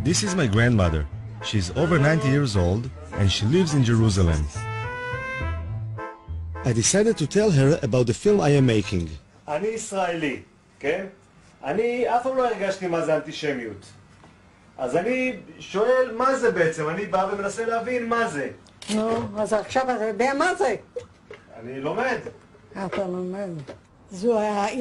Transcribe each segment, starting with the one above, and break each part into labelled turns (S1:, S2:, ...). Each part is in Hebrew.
S1: This is my grandmother. She's over 90 years old and she lives in Jerusalem.
S2: I decided to tell her about the film I am making.
S3: אני ישראלי, כן? אני אף פעם לא הרגשתי מה זה אנטישמיות. אז אני שואל מה זה בעצם, אני בא ומנסה להבין מה זה.
S4: נו, אז עכשיו אתה יודע מה זה?
S3: אני לומד.
S4: אתה לומד. זו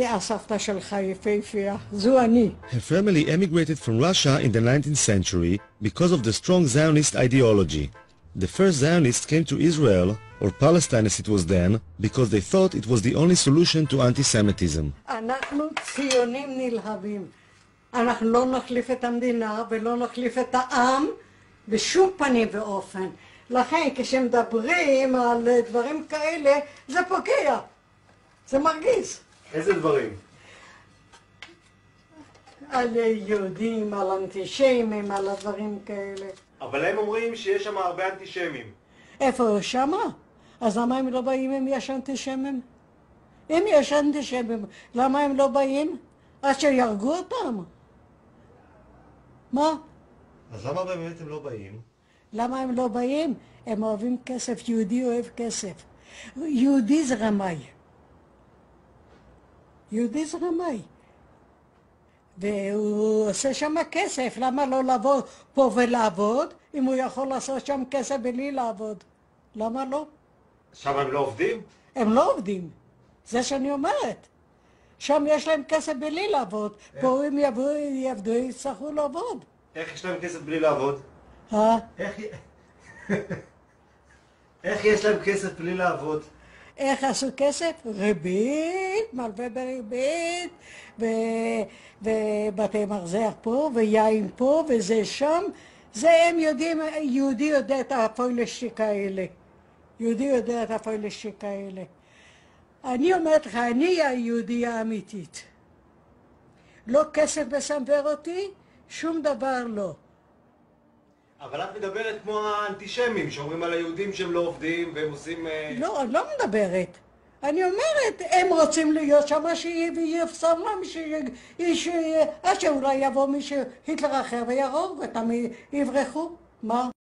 S4: הסבתא שלך יפהפייה, זו אני.
S2: Her family emigrated from Russia in the 19th century because of the strong Zionist ideology. The first Zionists came to Israel, or Palestine as it was then, because they thought it was the only solution to anti-Semitism.
S4: אנחנו ציונים נלהבים. אנחנו לא נחליף את המדינה ולא נחליף את העם בשום פנים ואופן. לכן כשמדברים על דברים כאלה זה פוגע. זה מרגיז.
S3: איזה דברים?
S4: על יהודים, על אנטישמים, על הדברים כאלה.
S3: אבל הם אומרים שיש שם הרבה אנטישמים.
S4: איפה שמה? אז למה הם לא באים אם יש אנטישמים? אם יש אנטישמים, למה הם לא באים? עד שירגו אותם. מה?
S3: אז למה באמת הם לא באים?
S4: למה הם לא באים? הם אוהבים כסף, יהודי אוהב כסף. יהודי זה רמאי. יהודי זה רמאי. והוא עושה שם כסף, למה לא לבוא פה ולעבוד, אם הוא יכול לעשות שם כסף בלי לעבוד? למה לא?
S3: שם הם לא עובדים?
S4: הם לא עובדים, זה שאני אומרת. שם יש להם כסף בלי לעבוד, פה אם יעבדו, יצטרכו לעבוד.
S3: איך יש להם כסף בלי לעבוד? איך יש להם כסף בלי לעבוד?
S4: איך עשו כסף? ריבית, מלווה בריבית, ובתי מרזח פה, ויין פה, וזה שם. זה הם יודעים, יהודי יודע את הפוילשטיק האלה. יהודי יודע את הפוילשטיק האלה. אני אומרת לך, אני היהודייה האמיתית. לא כסף מסנוור אותי, שום דבר לא.
S3: אבל את מדברת כמו האנטישמים, שאומרים על היהודים שהם לא עובדים והם עושים...
S4: לא, אני לא מדברת. אני אומרת, הם רוצים להיות שם, שיפסם להם, עד שאולי יבוא מישהו, היטלר אחר ויהרוג, ואתם יברחו. מה?